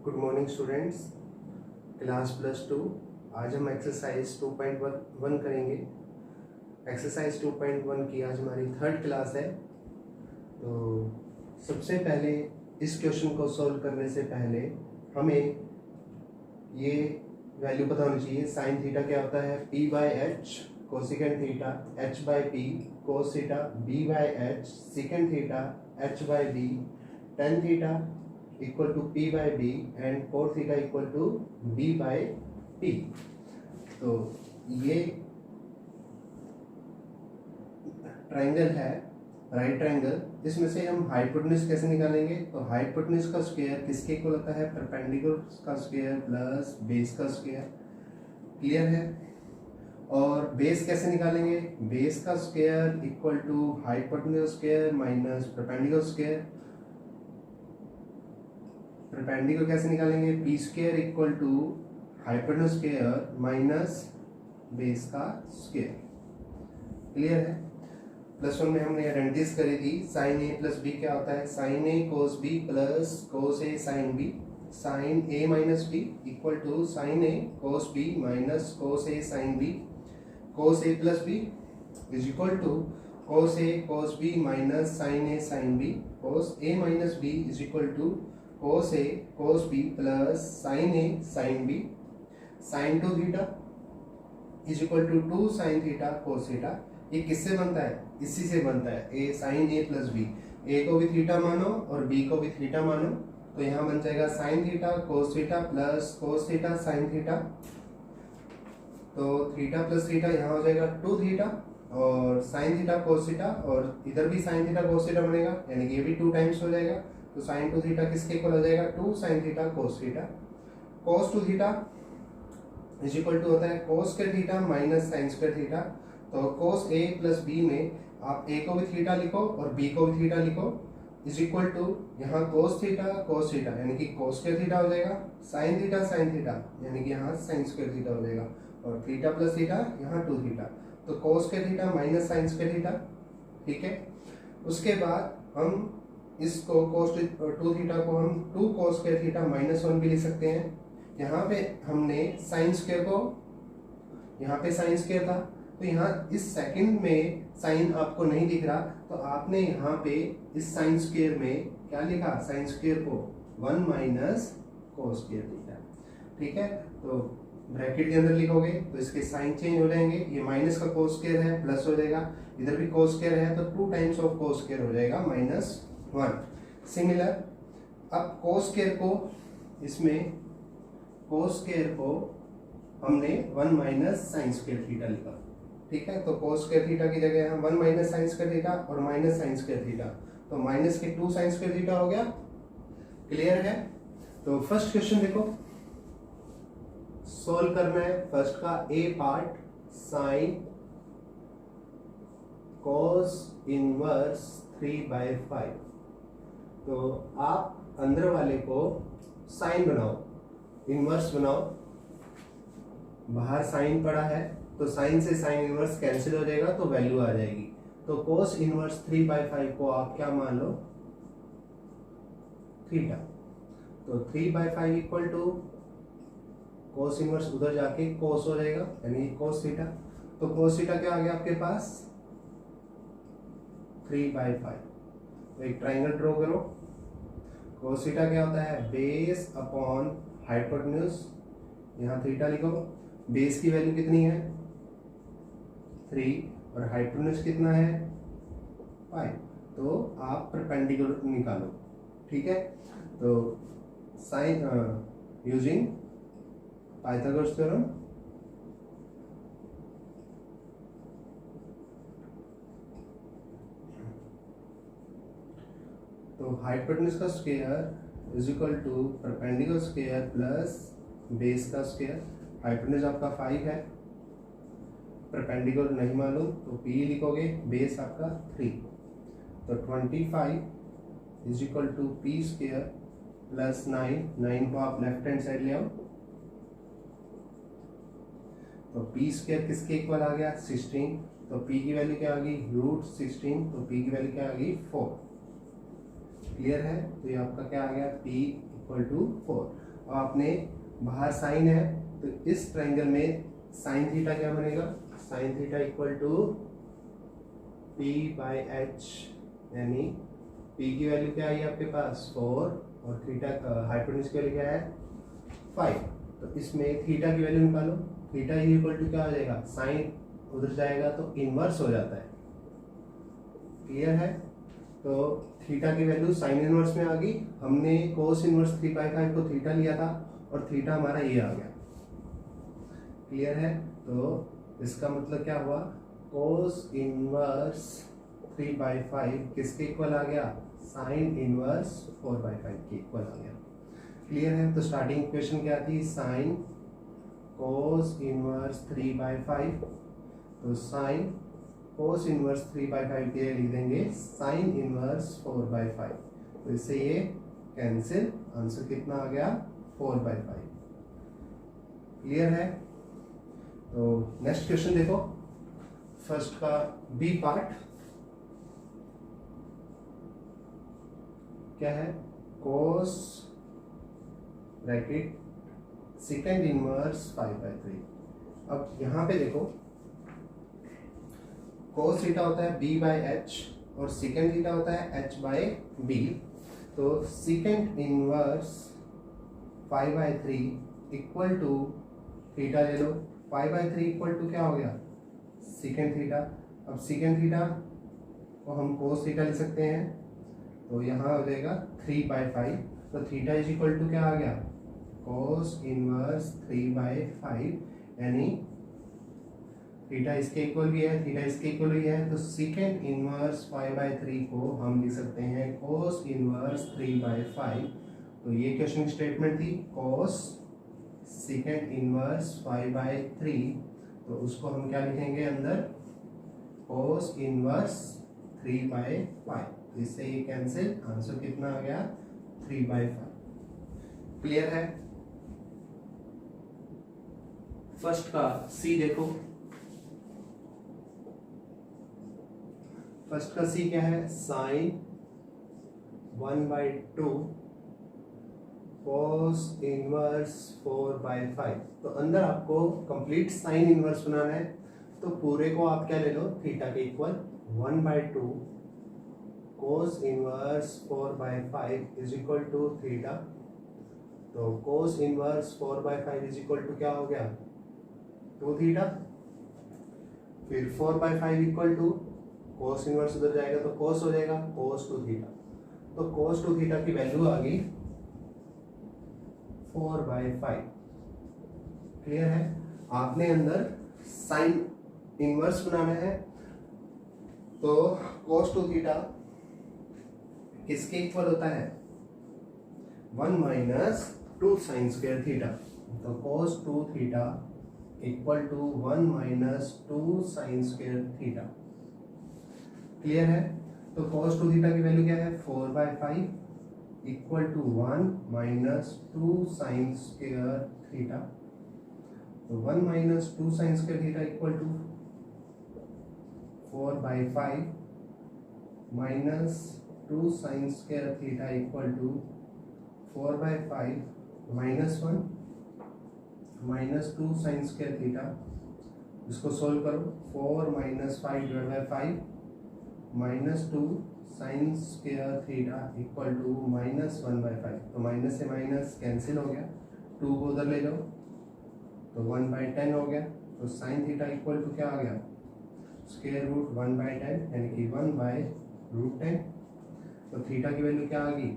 Good morning students, class +2। आज हम exercise 2.1 करेंगे। एक्सरसाइज 2.1 की आज हमारी थर्ड क्लास है। तो सबसे पहले इस क्वेश्चन को सॉल्व करने से पहले हमें ये वैल्यू पता होनी चाहिए। साइन थीटा क्या होता है? P/H cosecant theta, H/P cos theta, B/H secant theta, H/B tan theta equal to P/B and cos theta equal to B/P। तो ये ट्राइंगल है, राइट ट्राइंगल। इसमें से हम हाइपोटेन्यूज कैसे निकालेंगे? तो हाइपोटेन्यूज का स्क्वायर किसके इक्वल होता है? परपेंडिकुलर का स्क्वायर प्लस बेस का स्क्वायर। क्लियर है? और बेस कैसे निकालेंगे? बेस का square equal to hypotenuse square minus perpendicular square. Perpendicular कैसे निकालेंगे? P square equal to hypotenuse square minus base का स्क्वायर। क्लियर है? +1 में हमने आइडेंटिटीज करी थी। साइन ए प्लस बी क्या होता है? Sine A cos B plus cos A sine B. Sine A minus B equal to sine A cos B minus cos A sine B. Cos A plus B is equal to cos A cos B minus sine A sine B. Cos A minus B is equal to cos A cos B plus sine A sine B. Sine 2 theta is equal to 2 sine theta cos theta. ये किससे बनता है? इसी से बनता है। ए sign ए plus B, ए को भी थीटा मानो और बी को भी थीटा मानो। तो यहाँ बन जाएगा sign theta cos theta plus cos theta sine theta. तो थीटा प्लस थीटा यहाँ हो जाएगा 2 थीटा और साइन थीटा कोस थीटा, और इधर भी साइन थीटा कोस थीटा बनेगा, यानी कि ये भी 2 टाइम्स हो जाएगा। तो साइन 2 थीटा किसके इक्वल हो जाएगा? 2 sine theta cos theta. Cos 2 theta is equal to होता है cos square theta minus sine square theta. तो कोस ए प्लस बी में आप ए को भी थीटा लिखो और बी को भी थीटा लिखो, इज इक्वल टू यहाँ कोस थीटा यानी कि कोस स्क्वायर थीटा हो जाएगा, साइन थीटा यानी कि यहाँ साइन स्क्वायर थीटा हो जाएगा, और थीटा प्लस थीटा यहाँ 2 थीटा। तो कोस square theta minus sine square theta. ठीक है? उसके बाद हम इसको कोस 2 थीटा को हम 2 कोस स्क्वायर थीटा माइनस 1 भी लिख सकते हैं। यहाँ पे हमने साइन स्क्वायर को, यहाँ पे साइन स्क्वायर था, तो यहाँ इस सेकंड में साइन आपको नहीं दिख रहा, तो आपने यहाँ पे इस साइन स्क्वायर में क्या लिखा? साइन स्क्वायर को 1 माइनस कोस स्क्वायर थीटा। ठीक है? तो ब्रैकेट के अंदर लिखोगे तो इसके साइन चेंज हो जाएंगे। ये माइनस का कोस स्क्वायर है, प्लस हो जाएगा। इधर भी कोस स्क्वायर है तो 2 टाइम्स ऑफ कोस स्क्वायर हो जाएगा -1। सिमिलर, अब कोस स्क्वायर को, इसमें कोस स्क्वायर को हमने 1 माइनस साइन स्क्वायर थीटा लिखा। ठीक है? तो कोस स्क्वायर थीटा की जगह हम 1 माइनस साइन स्क्वायर थीटा और माइनस साइन स्क्वायर थीटा, तो माइनस के 2 साइन स्क्वायर थीटा हो गया। क्लियर है? तो फर्स्ट क्वेश्चन देखो, सॉल्व करना है। फर्स्ट का ए पार्ट, साइन कोस इनवर्स 3/5। तो आप अंदर वाले को साइन बनाओ, इनवर्स बनाओ। बाहर साइन पड़ा है तो साइन से साइन इनवर्स कैंसिल हो जाएगा, तो वैल्यू आ जाएगी। तो कोस इनवर्स 3/5 को आप क्या मान लो? थीटा। तो 3/5 इक्वल टू कोस इनवर्स, उधर जाके कोस हो जाएगा यानी कोस थीटा। तो कोस थीटा क्या आ गया आपके पास? 3/5। तो एक ट्राइंगल ड्रॉ करो। कोस थीटा क्या होता है? Base upon hypotenuse. यहाँ थीटा लिखो। बेस की वैल्यू कितनी है? 3 और हाइपोटेन्यूज कितना है? 5। तो आप परपेंडिकुलर निकालो। ठीक है? तो साइन यूजिंग पाइथागोरस थ्योरम, तो हाइपोटेन्यूज का square is equal to perpendicular square plus base का स्क्वायर। हाइपोटेन्यूज आपका 5 है, परपेंडिकुलर नहीं मालूम तो p लिखोगे, बेस आपका 3। तो 25 is equal to P square plus 9 को आप लेफ्ट हैंड साइड ले आओ। तो पी स्क्वायर किसके इक्वल आ गया? 16। तो p की वैल्यू क्या आ गई? √16। तो p की वैल्यू क्या आ गई? 4। क्लियर है? तो ये आपका क्या आ गया? p = 4। और आपने बाहर साइन है, तो इस ट्रायंगल में साइन थीटा क्या बनेगा, sine theta equal to P by H, यानी पी की वैल्यू क्या आई आपके पास 4 और थीटा हाइपोटेन्यूज की वैल्यू क्या है 5। तो इसमें थीटा की वैल्यू निकालो, थीटा इक्वल टू क्या हो जाएगा, साइन उधर जाएगा तो इनवर्स हो जाता है, क्लियर है। तो थीटा की वैल्यू साइन इनवर्स में आ गई, हमने कोस इनवर्स 3/5 को थीटा लिया था और थीटा हमारा ये आ गया, क्लियर है। तो इसका मतलब क्या हुआ, कोस इनवर्स 3/5 किसके इक्वल आ गया, साइन इनवर्स 4/5 के इक्वल आ गया, क्लियर है। तो स्टार्टिंग इक्वेशन क्या थी, साइन कोस इनवर्स 3/5, तो साइन कोस इनवर्स 3/5 के लिख देंगे साइन इनवर्स 4/5, तो इससे ये कैंसिल, आंसर कितना आ गया 4/5, क्लियर है। तो नेक्स्ट क्वेश्चन देखो, फर्स्ट का बी पार्ट क्या है, कोस ब्रैकेट सेकेंड इनवर्स 5/3। अब यहां पे देखो कोस थीटा होता है b बाई एच और सेकेंड थीटा होता है h बाई बी, तो secant inverse 5/3 equal to theta ले लो, 5/3 इक्वल टू क्या हो गया सेकेंड थीटा। अब सेकेंड थीटा को हम कोस थीटा लिख सकते हैं, तो यहाँ हो जाएगा 3/5, तो थीटा इज इक्वल टू क्या आ गया कोस इनवर्स 3/5, यानी थीटा इसके इक्वल भी है, थीटा इसके इक्वल भी है, तो सेकेंड इनवर्स 5/3 को हम लिख सकते हैं कोस इनवर्स 3/5। तो ये क्वेश्चन स्टेटमेंट थी कोस सेकेंड इनवर्स 5/3, तो उसको हम क्या लिखेंगे अंदर कोस इनवर्स 3/5, तो इससे ये कैंसिल, आंसर कितना आ गया 3/5, क्लियर है। फर्स्ट का सी देखो, फर्स्ट का सी क्या है, साइन 1/2 कोस इनवर्स 4/5। तो अंदर आपको कंप्लीट साइन इनवर्स बनाना है, तो पूरे को आप क्या ले लो थीटा के equal 1/2 cos inverse 4/5 is equal to theta. तो cos inverse 4/5 is equal to क्या हो गया 2 थीटा, फिर 4/5 इक्वल टू कोस इनवर्स उधर जाएगा तो कोस हो जाएगा कोस 2 थीटा, तो कोस 2 थीटा की वैल्यू आ गई 4/5, क्लियर है। आपने अंदर साइन इनवर्स बनाना है, तो कोस 2 थीटा किसके इक्वल होता है 1 माइनस 2 साइन स्क्वायर थीटा, तो cos 2 theta equal to 1 minus 2 sine square theta, clear है। तो cos 2 थीटा की वैल्यू क्या है 4/5 equal to 1 minus 2 sine square theta, तो 1 minus 2 sine square theta equal to 4/5 minus 2 sine square theta equal to 4/5 minus 1 minus 2 sine square theta, इसको solve करो 4 minus 5/5 minus 2 sine square theta equal to minus 1/5, तो minus से minus cancel हो गया, 2 को उधर ले जाओ तो 1/10 हो गया, तो साइन थीटा इक्वल टू क्या आ गया स्क्वायर रूट 1/10 यानी कि 1/√10, तो थीटा की वैल्यू क्या आ गई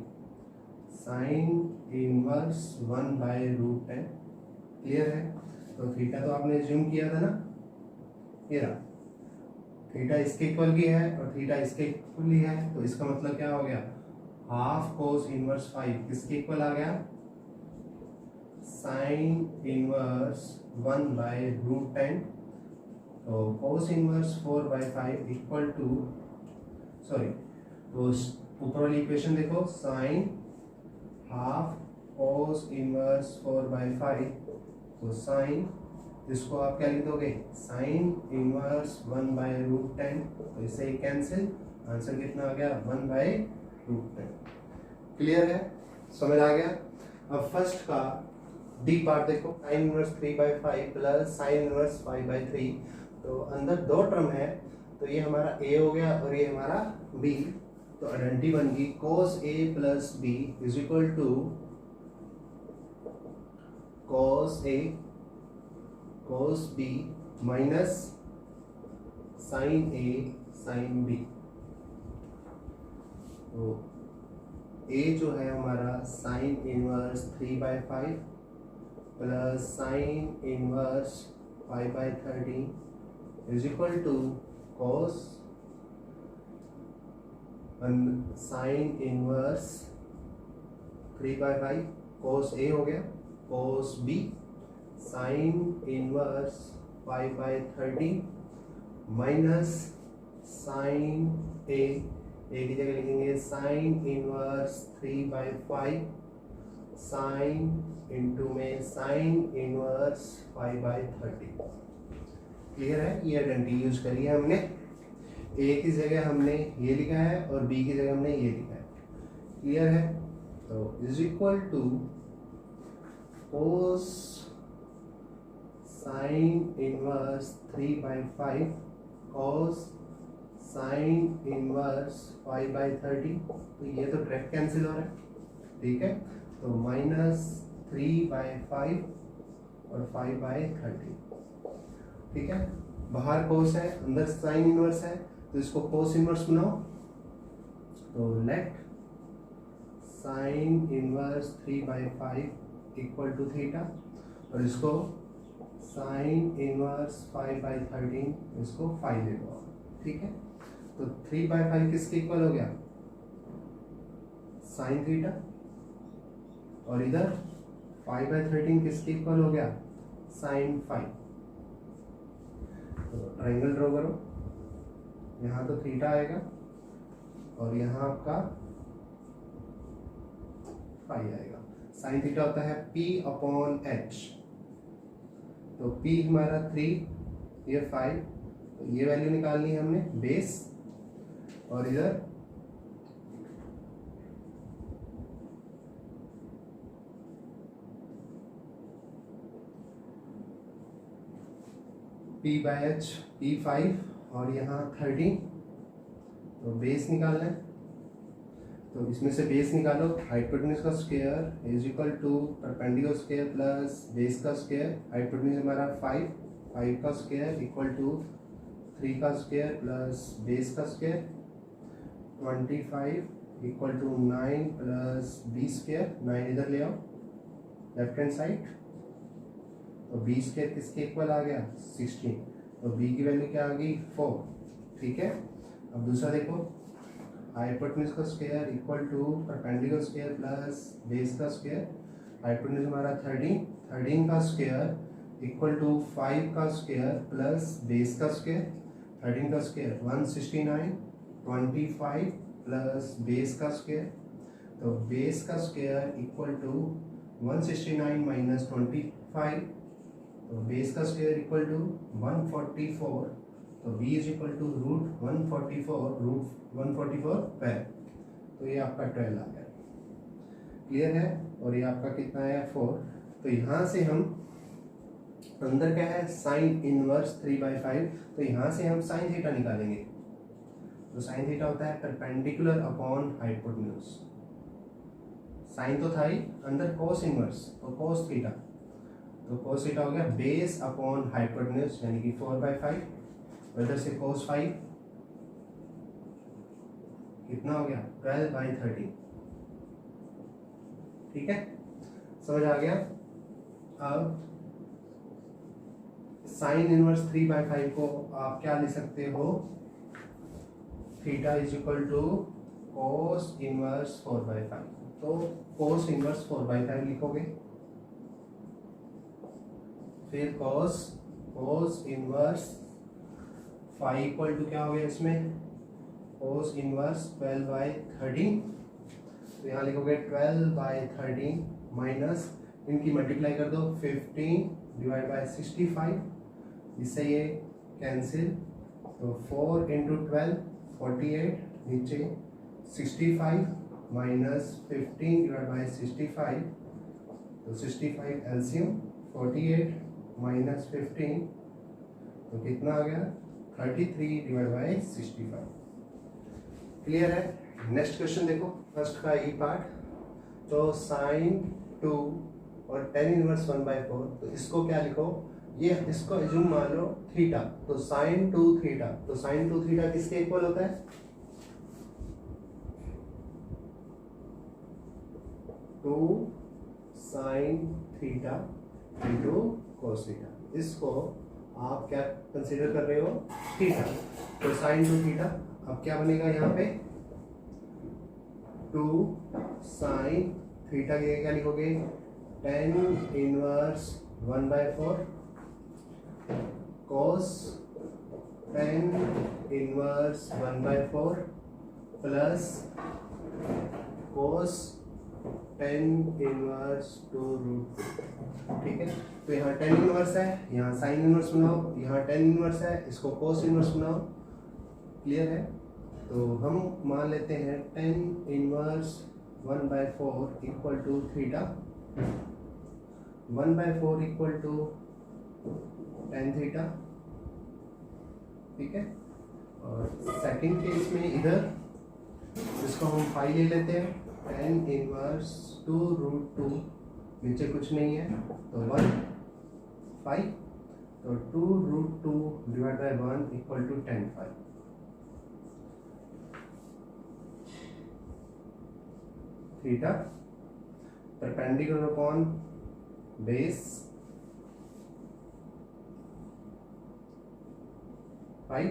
साइन इनवर्स 1/√10, क्लियर है। तो थीटा तो आपने ज्यूम किया था ना, ये रहा थीटा इसके इक्वल भी है और थीटा इसके इक्वल भी है, तो इसका मतलब क्या हो गया हाफ कोस इनवर्स 5 किसके इक्वल आ गया साइन इनवर्स 1/√10, तो cos inverse 4/5 equal to sorry, तो ऊपर वाली इक्वेशन देखो साइन हाफ कोस इनवर्स 4/5, तो साइन इसको आप क्या लिख दोगे साइन इनवर्स 1/√10, तो इससे ही कैंसिल, आंसर कितना आ गया 1/√10, क्लियर है, समझ आ गया। अब फर्स्ट का डी पार्ट देखो, sign inverse 3/5 plus sine inverse 5/3, तो अंदर दो टर्म है, तो ये हमारा ए हो गया और ये हमारा बी। तो आइडेंटिटी बन गई cos a plus B is equal to cos a cos b minus sine a sine b। तो a जो है हमारा sine inverse 3/5 plus sine inverse 5/13 is equal to cos sine inverse 3/5 cos a हो गया, cos b sine inverse 5/13 minus sine a की जगह लिखेंगे sine inverse 3/5 sine into में साइन इनवर्स 5/13। क्लियर है? ये आइडेंटिटी यूज करी है हमने। ए की जगह हमने ये लिखा है और बी की जगह हमने ये लिखा है। क्लियर है? तो is equal to cos sine inverse 3/5 cos sine inverse 5/13, तो ये तो डायरेक्ट कैंसिल हो रहा है, ठीक है। तो माइनस 3/5 और 5/13, ठीक है। बाहर कोस है, अंदर साइन इनवर्स है, तो इसको कोस इनवर्स बनाओ। तो let sine inverse 3/5 equal to theta, और इसको साइन इनवर्स 5/13 इसको 5 ले लो, ठीक है। तो 3/5 किसके इक्वल हो गया? साइन थीटा, और इधर 5/13 किसके इक्वल हो गया? साइन 5। तो ट्रायंगल ड्रॉ करो, यहाँ तो थीटा आएगा और यहाँ आपका 5 आएगा। साइन थीटा होता है P/H, तो P हमारा 3, ये 5, तो ये वैल्यू निकालनी है हमने बेस, और इधर P/H P5 और यहाँ 13, तो बेस निकालना है। तो इसमें से बेस निकालो, हाइपोटेन्यूज का square is equal to perpendicular square plus base का स्क्वायर। हाइपोटेन्यूज हमारा 5 का स्क्वायर इक्वल टू 3 का स्क्वायर प्लस बेस का स्क्वायर। 25 इक्वल टू 9 प्लस बी स्क्वायर, 9 इधर ले आओ लेफ्ट हैंड साइड, तो बी स्क्वायर किसके इक्वल आ गया? 16, तो बी की वैल्यू क्या आ गई? 4, ठीक है। अब दूसरा देखो, हाइपोटेन्यूज का square equal to perpendicular square plus base का स्क्वायर। हाइपोटेन्यूज हमारा 13 का स्क्वायर इक्वल टू 5 का स्क्वायर प्लस बेस का स्क्वायर। 13 का स्क्वायर 169, 25 प्लस बेस का स्क्वायर, तो बेस का स्क्वायर इक्वल टू 169 माइनस 25, तो बेस का स्क्वायर इक्वल टू 144, तो b is equal to root 144 12, तो ये आपका 12 आ गया। क्लियर है? और ये आपका कितना है? 4। तो यहाँ से हम अंदर क्या है? साइन इनवर्स 3/5, तो यहाँ से हम साइन थीटा निकालेंगे। तो साइन थीटा होता है परपेंडिकुलर अपॉन हाइपोटेन्यूज। साइन तो था ही, अंदर कोस इनवर्स, तो कोस थीटा, तो कोस थीटा हो गया बेस अपॉन हाइपोटेन्यूज यानी कि 4/5, इधर से कोस 5 कितना हो गया? 12/13, ठीक है। समझ आ गया? अब साइन इनवर्स 3/5 को आप क्या लिख सकते हो? Theta is equal to cos inverse 4/5, तो कोस इनवर्स 4/5 लिखोगे, फिर कोस इनवर्स 5 इक्वल टू क्या हो गया इसमें? कोस इनवर्स 12/13, तो यहाँ लिखोगे 12/13 माइनस, इनकी मल्टीप्लाई कर दो 15 डिवाइड बाय 65, इससे ये कैंसिल, तो 4 इंटू 12 48, नीचे 65 माइनस 15 डिवाइड बाय 65, तो 65 एलसीएम 48 माइनस 15 तो कितना आ गया 33 डिवाइड बाई 65। क्लियर है। नेक्स्ट क्वेश्चन देखो, फर्स्ट का ई पार्ट। तो साइन 2 और tan इनवर्स 1/4, तो इसको क्या लिखो, ये इसको एज्यूम मान लो थीटा, तो साइन 2 थीटा, तो साइन 2 थीटा किसके इक्वल होता है 2 sine theta into cos theta. इसको आप क्या कंसीडर कर रहे हो थीटा, तो साइन 2 थीटा। अब क्या बनेगा यहाँ पे 2 साइन थीटा के क्या लिखोगे tan inverse 1/4 cos tan inverse 1/4 plus cos tan inverse 2√2। ठीक है, तो यहाँ tan इनवर्स है, यहाँ साइन इनवर्स बनाओ, यहाँ tan इनवर्स है, इसको cos इनवर्स बनाओ। क्लियर है। तो हम मान लेते हैं tan inverse 1/4 equal to theta, 1/4 equal to tan theta. ठीक है, और सेकंड केस में इधर इसको हम फाई ले लेते हैं, tan इनवर्स 2√2, नीचे कुछ नहीं है तो 1 फाई, तो 2√2 divide by 1 equal to tan phi. Theta perpendicular upon base phi,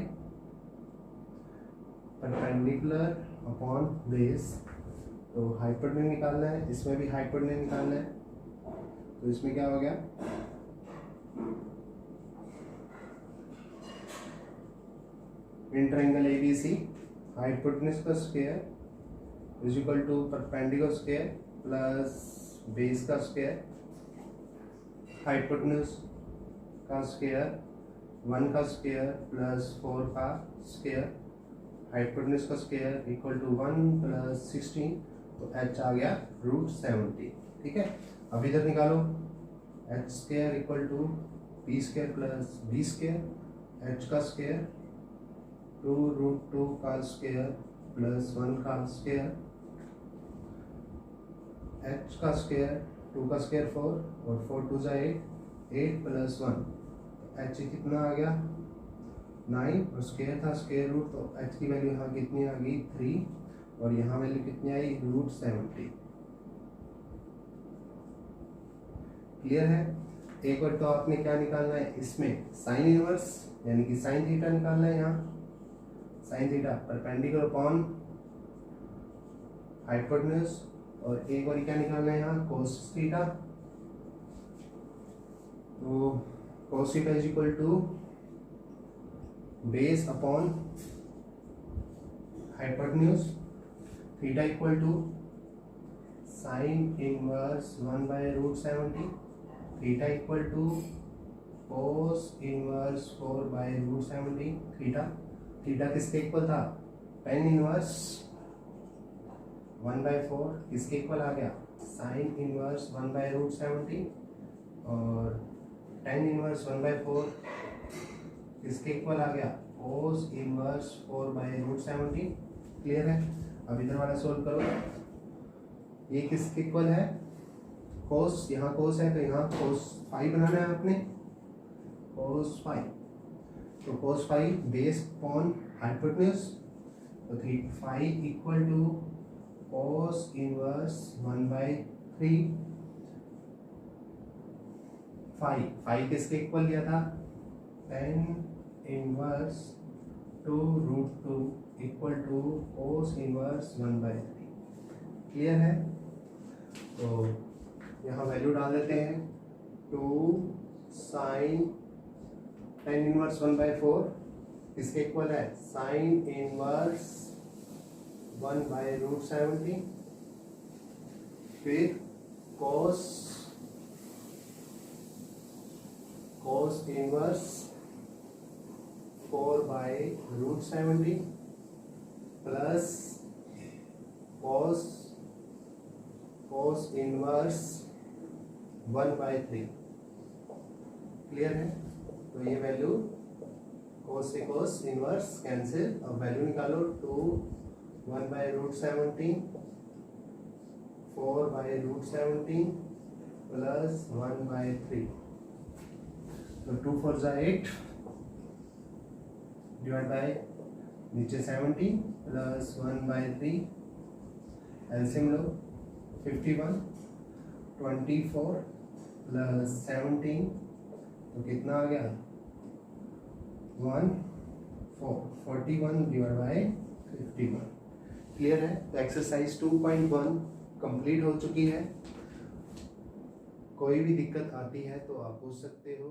perpendicular upon base. तो हाइपोटेन्यूज निकालना है, इसमें भी हाइपोटेन्यूज निकालना है, तो इसमें क्या हो गया इन ट्रायंगल ABC हाइपोटेन्यूज का square is equal to perpendicular square plus base का स्क्वायर, हाइपोटेन्यूज का स्क्वायर 1 का स्क्वायर प्लस 4 का स्क्वायर, हाइपोटेन्यूज का स्क्वायर इक्वल टू 1 प्लस 16, तो h आ गया √70। ठीक है, अब इधर निकालो h square equal to b square plus b square, h का स्क्वायर 2√2 का स्क्वायर प्लस 1 का स्क्वायर, h का स्क्वायर 2 का स्क्वायर 4 और 4 2 जा 8 प्लस 1, h कितना आ गया 9 और स्क्वायर था स्क्वायर रूट, तो h की वैल्यू यहाँ कितनी आ गई 3 और यहाँ वैल्यू कितनी आई √70। क्लियर है। एक बार तो आपने क्या निकालना है इसमें साइन इनवर्स यानी कि साइन थीटा निकालना है, यहाँ sine theta perpendicular upon hypotenuse, और एक बार क्या निकालना है यहाँ कोस थीटा, तो cos theta is equal to base upon hypotenuse, theta equal to sine inverse 1/√70, theta equal to cos inverse 4/√70। Theta किसके इक्वल था tan इनवर्स 1/4, किसके इक्वल आ गया साइन इनवर्स 1/√70, और tan इनवर्स 1/4 किसके इक्वल आ गया कोस इनवर्स 4/√70। क्लियर है। अब इधर वाला सोल्व करो, ये किसके इक्वल है कोस, यहाँ कोस है तो यहाँ कोस फाई बनाना है आपने, कोस फाई, तो cos phi base upon hypotenuse, तो phi equal to cos inverse 1/3, phi किसके इक्वल लिया था tan inverse 2√2 equal to cos inverse 1/3। Clear है। तो यहाँ वैल्यू डाल देते हैं 2 साइन tan इनवर्स 1/4 किसके इक्वल है साइन इनवर्स 1/√70, फिर cos inverse 4/√70 plus cos inverse 1/3। Clear है? तो ये वैल्यू कोस से कोस इनवर्स कैंसिल। अब वैल्यू निकालो 2 1/√17 4/√17 प्लस 1/3। तो 2 4 जा 8 डिवाइड बाय नीचे 17 प्लस 1/3 एलसीएम लो 51 24 प्लस 17 तो कितना आ गया 41 डिवाइड बाय 51। क्लियर है? तो एक्सरसाइज 2.1 कंप्लीट हो चुकी है। कोई भी दिक्कत आती है तो आप पूछ सकते हो।